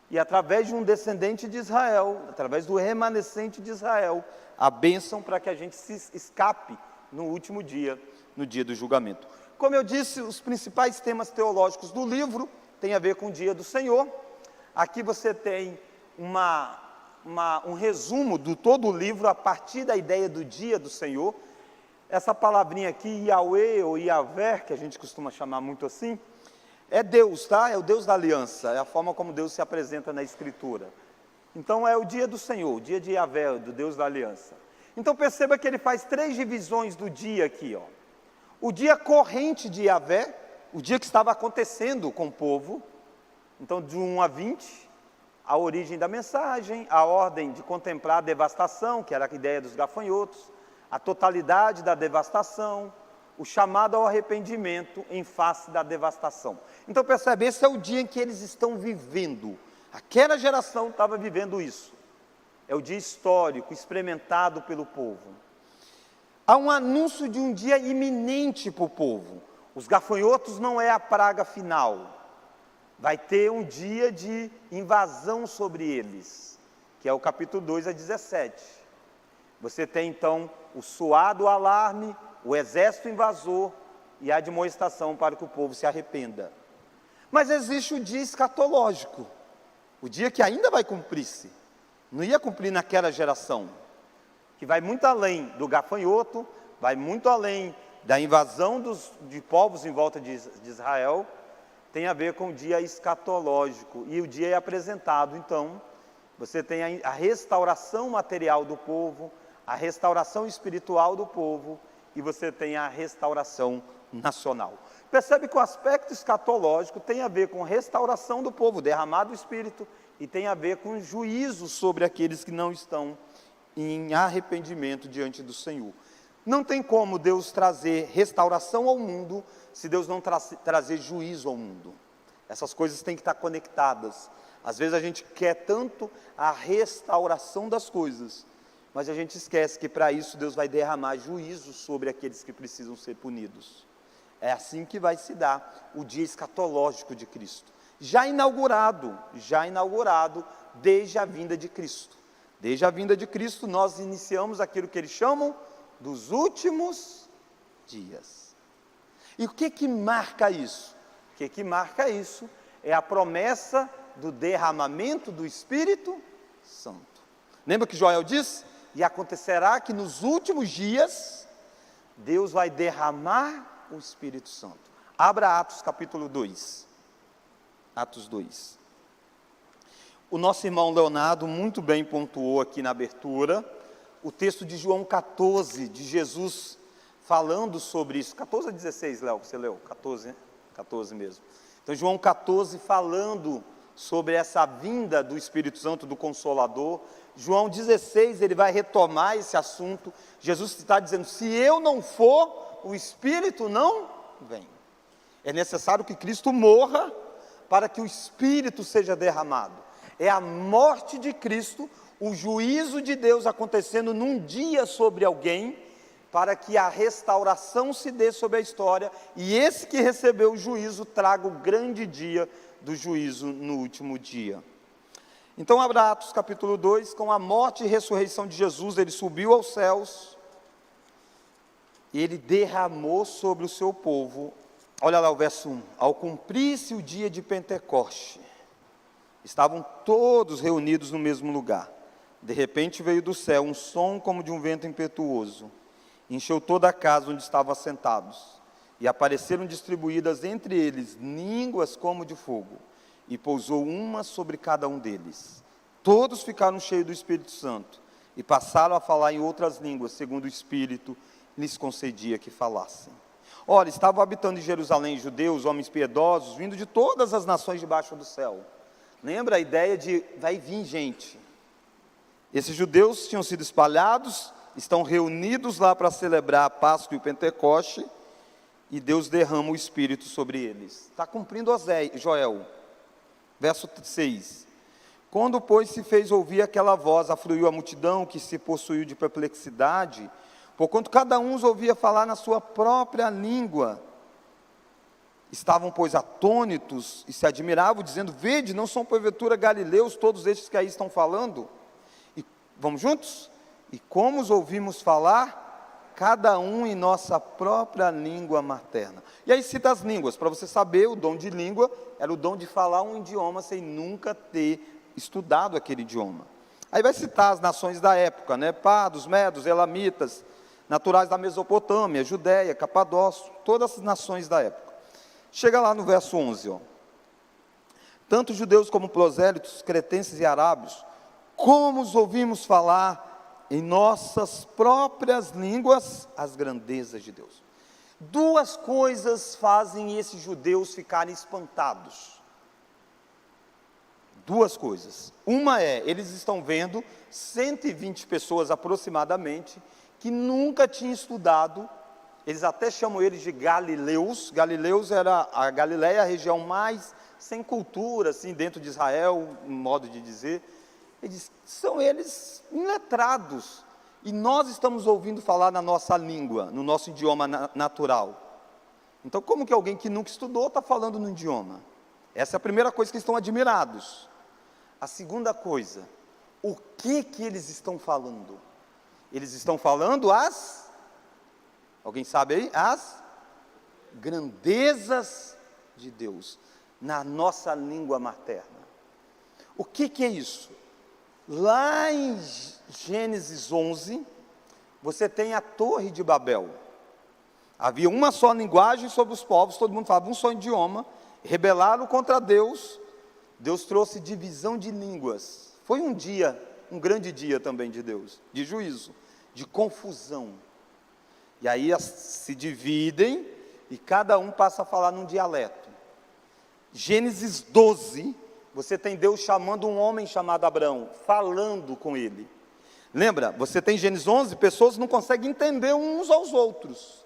E através de um descendente de Israel, através do remanescente de Israel, a bênção para que a gente se escape no último dia, no dia do julgamento. Como eu disse, os principais temas teológicos do livro têm a ver com o dia do Senhor. Aqui você tem um resumo de todo o livro a partir da ideia do dia do Senhor. Essa palavrinha aqui, Yahweh ou Yahvé, que a gente costuma chamar muito assim, é Deus, tá? É o Deus da aliança, é a forma como Deus se apresenta na Escritura. Então é o dia do Senhor, o dia de Yahvé, do Deus da aliança. Então perceba que ele faz 3 divisões do dia aqui, O dia corrente de Yahvé, o dia que estava acontecendo com o povo, então de 1 a 20, a origem da mensagem, a ordem de contemplar a devastação, que era a ideia dos gafanhotos, a totalidade da devastação, o chamado ao arrependimento em face da devastação. Então percebe, esse é o dia em que eles estão vivendo. Aquela geração estava vivendo isso. É o dia histórico, experimentado pelo povo. Há um anúncio de um dia iminente para o povo. Os gafanhotos não é a praga final. Vai ter um dia de invasão sobre eles, que é o capítulo 2 a 17. Você tem então o soado alarme, o exército invasor e a admoestação para que o povo se arrependa. Mas existe o dia escatológico, o dia que ainda vai cumprir-se. Não ia cumprir naquela geração, que vai muito além do gafanhoto, vai muito além da invasão de povos em volta de Israel, tem a ver com o dia escatológico. E o dia é apresentado, então, você tem a restauração material do povo, a restauração espiritual do povo, e você tem a restauração nacional. Percebe que o aspecto escatológico tem a ver com restauração do povo, derramado do Espírito, e tem a ver com juízo sobre aqueles que não estão em arrependimento diante do Senhor. Não tem como Deus trazer restauração ao mundo, se Deus não trazer juízo ao mundo. Essas coisas têm que estar conectadas. Às vezes a gente quer tanto a restauração das coisas, mas a gente esquece que para isso Deus vai derramar juízo sobre aqueles que precisam ser punidos. É assim que vai se dar o dia escatológico de Cristo. Já inaugurado desde a vinda de Cristo. Desde a vinda de Cristo nós iniciamos aquilo que eles chamam dos últimos dias. E o que marca isso? O que marca isso é a promessa do derramamento do Espírito Santo. Lembra que Joel disse? E acontecerá que nos últimos dias, Deus vai derramar o Espírito Santo. Abra Atos capítulo 2. Atos 2. O nosso irmão Leonardo muito bem pontuou aqui na abertura, o texto de João 14, de Jesus falando sobre isso. 14 a 16, Léo, você leu? 14, né? 14 mesmo. Então, João 14 falando sobre essa vinda do Espírito Santo, do Consolador. João 16, ele vai retomar esse assunto. Jesus está dizendo, se eu não for, o Espírito não vem. É necessário que Cristo morra para que o Espírito seja derramado. É a morte de Cristo, o juízo de Deus acontecendo num dia sobre alguém, para que a restauração se dê sobre a história, e esse que recebeu o juízo traga o grande dia do juízo no último dia. Então, abra Atos capítulo 2, com a morte e ressurreição de Jesus, ele subiu aos céus, e ele derramou sobre o seu povo, olha lá o verso 1, ao cumprir-se o dia de Pentecoste, estavam todos reunidos no mesmo lugar. De repente veio do céu um som como de um vento impetuoso, encheu toda a casa onde estavam assentados, e apareceram distribuídas entre eles línguas como de fogo, e pousou uma sobre cada um deles. Todos ficaram cheios do Espírito Santo, e passaram a falar em outras línguas, segundo o Espírito lhes concedia que falassem. Ora, estavam habitando em Jerusalém judeus, homens piedosos, vindo de todas as nações debaixo do céu. Lembra a ideia de vai vir gente. Esses judeus tinham sido espalhados, estão reunidos lá para celebrar a Páscoa e o Pentecoste, e Deus derrama o Espírito sobre eles. Está cumprindo Joel, verso 6. Quando, pois, se fez ouvir aquela voz, afluiu a multidão que se possuiu de perplexidade, porquanto cada um os ouvia falar na sua própria língua. Estavam, pois, atônitos e se admiravam, dizendo, vede, não são porventura galileus todos estes que aí estão falando? E, vamos juntos? E como os ouvimos falar, cada um em nossa própria língua materna. E aí cita as línguas, para você saber, o dom de língua era o dom de falar um idioma sem nunca ter estudado aquele idioma. Aí vai citar as nações da época, né? Pardos, medos, elamitas, naturais da Mesopotâmia, Judéia, Capadócio, todas as nações da época. Chega lá no verso 11, ó. Tanto judeus como prosélitos, cretenses e arábios, como os ouvimos falar em nossas próprias línguas as grandezas de Deus. Duas coisas fazem esses judeus ficarem espantados. Duas coisas. Uma é, eles estão vendo 120 pessoas aproximadamente, que nunca tinham estudado eles até chamam eles de galileus. Galileus era a Galileia, a região mais sem cultura, assim, dentro de Israel, um modo de dizer. São eles iletrados, e nós estamos ouvindo falar na nossa língua, no nosso idioma natural. Então, como que alguém que nunca estudou está falando no idioma? Essa é a primeira coisa que estão admirados. A segunda coisa, o que eles estão falando? Eles estão falando alguém sabe aí? As grandezas de Deus, na nossa língua materna. O que é isso? Lá em Gênesis 11, você tem a Torre de Babel. Havia uma só linguagem sobre os povos, todo mundo falava um só idioma, rebelaram contra Deus, Deus trouxe divisão de línguas. Foi um dia, um grande dia também de Deus, de juízo, de confusão. E aí se dividem e cada um passa a falar num dialeto. Gênesis 12, você tem Deus chamando um homem chamado Abraão, falando com ele. Lembra, você tem Gênesis 11, pessoas não conseguem entender uns aos outros.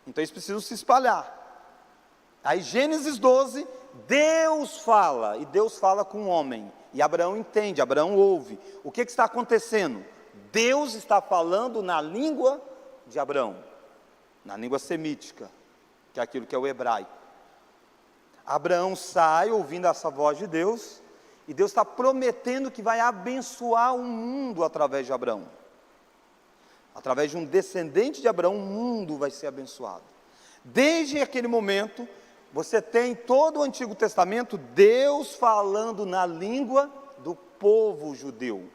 Então eles precisam se espalhar. Aí Gênesis 12, Deus fala, e Deus fala com o homem. E Abraão entende, Abraão ouve. O que está acontecendo? Deus está falando na língua de Abraão, na língua semítica, que é aquilo que é o hebraico. Abraão sai ouvindo essa voz de Deus, e Deus está prometendo que vai abençoar o mundo através de Abraão. Através de um descendente de Abraão, o mundo vai ser abençoado. Desde aquele momento, você tem todo o Antigo Testamento, Deus falando na língua do povo judeu.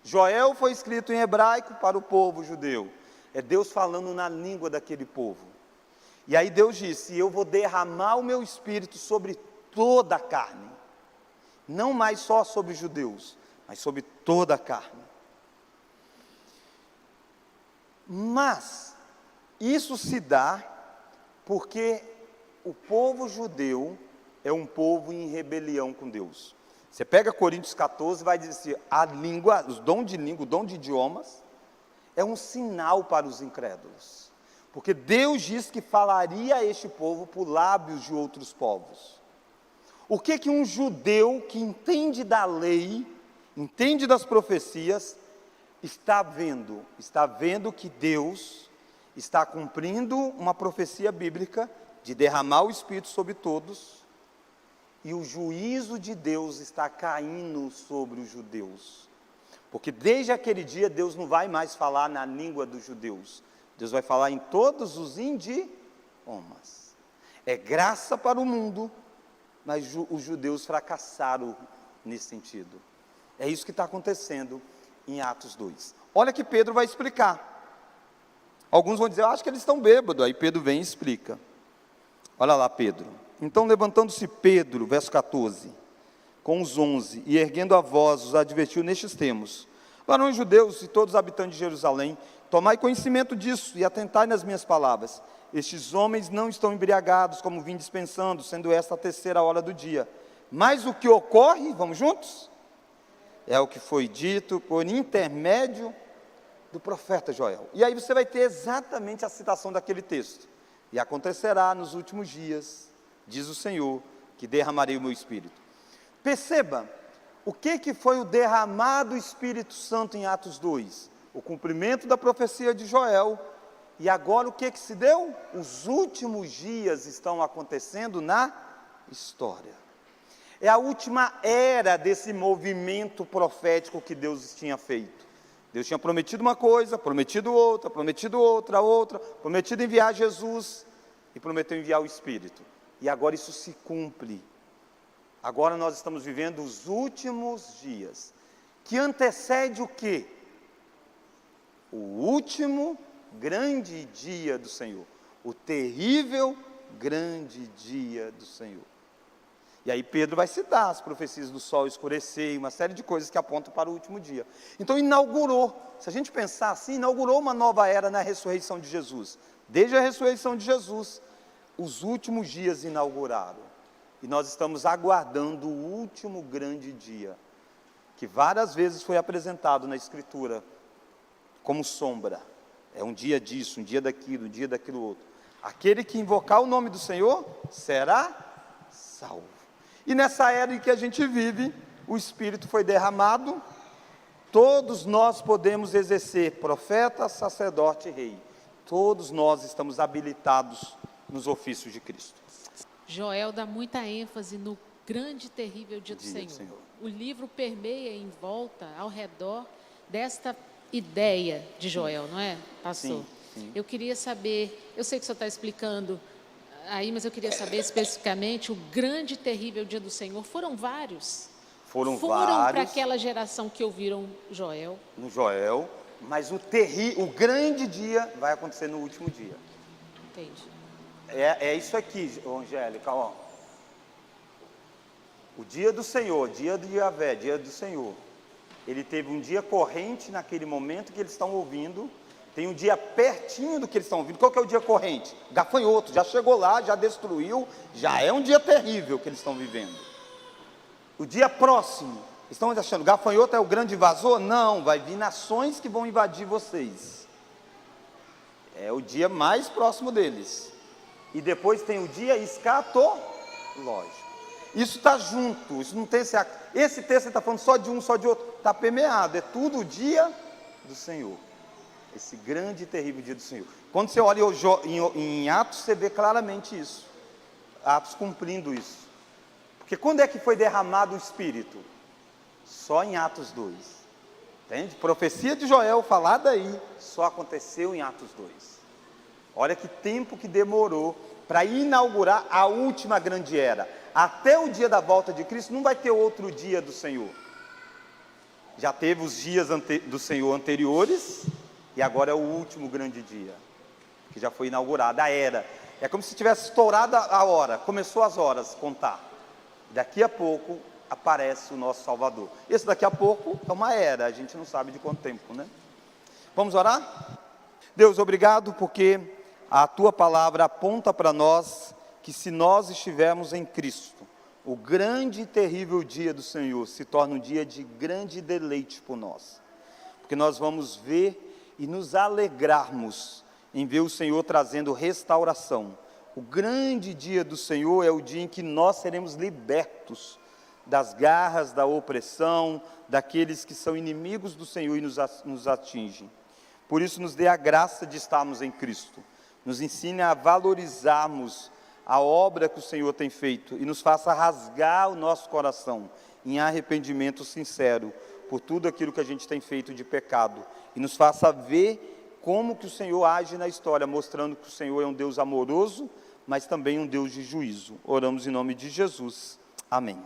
Joel foi escrito em hebraico para o povo judeu. É Deus falando na língua daquele povo. E aí Deus disse: eu vou derramar o meu espírito sobre toda a carne. Não mais só sobre os judeus, mas sobre toda a carne. Mas isso se dá porque o povo judeu é um povo em rebelião com Deus. Você pega Coríntios 14, vai dizer, a língua, o dom de língua, o dom de idiomas, é um sinal para os incrédulos. Porque Deus diz que falaria a este povo por lábios de outros povos. O que um judeu que entende da lei, entende das profecias, está vendo? Está vendo que Deus está cumprindo uma profecia bíblica de derramar o Espírito sobre todos, e o juízo de Deus está caindo sobre os judeus. Porque desde aquele dia Deus não vai mais falar na língua dos judeus, Deus vai falar em todos os idiomas. É graça para o mundo, mas os judeus fracassaram nesse sentido. É isso que está acontecendo em Atos 2. Olha que Pedro vai explicar. Alguns vão dizer, eu acho que eles estão bêbados. Aí Pedro vem e explica. Olha lá Pedro. Então levantando-se Pedro, verso 14, com os 11, e erguendo a voz, os advertiu nestes termos: varões judeus e todos os habitantes de Jerusalém, tomai conhecimento disso e atentai nas minhas palavras. Estes homens não estão embriagados, como vim dispensando, sendo esta a terceira hora do dia. Mas o que ocorre, vamos juntos? É o que foi dito por intermédio do profeta Joel. E aí você vai ter exatamente a citação daquele texto. E acontecerá nos últimos dias, diz o Senhor, que derramarei o meu Espírito. Perceba, o que foi o derramado Espírito Santo em Atos 2? O cumprimento da profecia de Joel. E agora o que se deu? Os últimos dias estão acontecendo na história. É a última era desse movimento profético que Deus tinha feito. Deus tinha prometido uma coisa, prometido outra, prometido enviar Jesus e prometeu enviar o Espírito. E agora isso se cumpre. Agora nós estamos vivendo os últimos dias, que antecede o quê? O último grande dia do Senhor, o terrível grande dia do Senhor. E aí Pedro vai citar as profecias do sol escurecer e uma série de coisas que apontam para o último dia. Então inaugurou, se a gente pensar assim, inaugurou uma nova era na ressurreição de Jesus. Desde a ressurreição de Jesus, os últimos dias inauguraram. E nós estamos aguardando o último grande dia, que várias vezes foi apresentado na Escritura como sombra. É um dia disso, um dia daquilo, um dia daquilo outro. Aquele que invocar o nome do Senhor será salvo. E nessa era em que a gente vive, o Espírito foi derramado, todos nós podemos exercer profeta, sacerdote e rei. Todos nós estamos habilitados nos ofícios de Cristo. Joel dá muita ênfase no grande e terrível dia do Senhor. O livro permeia em volta, ao redor desta ideia de Joel, não é, pastor? Sim. Eu queria saber, eu sei que o senhor está explicando aí, mas eu queria saber especificamente o grande e terrível dia do Senhor. Foram vários? Foram para aquela geração que ouviram Joel? No Joel, mas o grande dia vai acontecer no último dia. Entendi. É isso aqui, Angélica, ó. O dia do Senhor, dia de Yahvé, dia do Senhor. Ele teve um dia corrente naquele momento que eles estão ouvindo. Tem um dia pertinho do que eles estão ouvindo. Qual que é o dia corrente? Gafanhoto, já chegou lá, já destruiu, já é um dia terrível que eles estão vivendo. O dia próximo, estão achando, gafanhoto é o grande invasor? Não, vai vir nações que vão invadir vocês. É o dia mais próximo deles. E depois tem o dia escatológico. Isso está junto, isso não tem esse texto está falando só de um, só de outro, está permeado, é tudo o dia do Senhor, esse grande e terrível dia do Senhor. Quando você olha em Atos, você vê claramente isso, Atos cumprindo isso, porque quando é que foi derramado o Espírito? Só em Atos 2, entende? Profecia de Joel, falada aí, só aconteceu em Atos 2, olha que tempo que demorou para inaugurar a última grande era. Até o dia da volta de Cristo, não vai ter outro dia do Senhor. Já teve os dias do Senhor anteriores, e agora é o último grande dia, que já foi inaugurada a era. É como se tivesse estourado a hora, começou as horas, contar. Daqui a pouco aparece o nosso Salvador. Esse daqui a pouco é uma era, a gente não sabe de quanto tempo, né? Vamos orar? Deus, obrigado porque a Tua palavra aponta para nós que se nós estivermos em Cristo, o grande e terrível dia do Senhor se torna um dia de grande deleite por nós, porque nós vamos ver e nos alegrarmos em ver o Senhor trazendo restauração. O grande dia do Senhor é o dia em que nós seremos libertos das garras da opressão, daqueles que são inimigos do Senhor e nos atingem. Por isso nos dê a graça de estarmos em Cristo, nos ensine a valorizarmos a obra que o Senhor tem feito e nos faça rasgar o nosso coração em arrependimento sincero por tudo aquilo que a gente tem feito de pecado e nos faça ver como que o Senhor age na história, mostrando que o Senhor é um Deus amoroso, mas também um Deus de juízo. Oramos em nome de Jesus. Amém.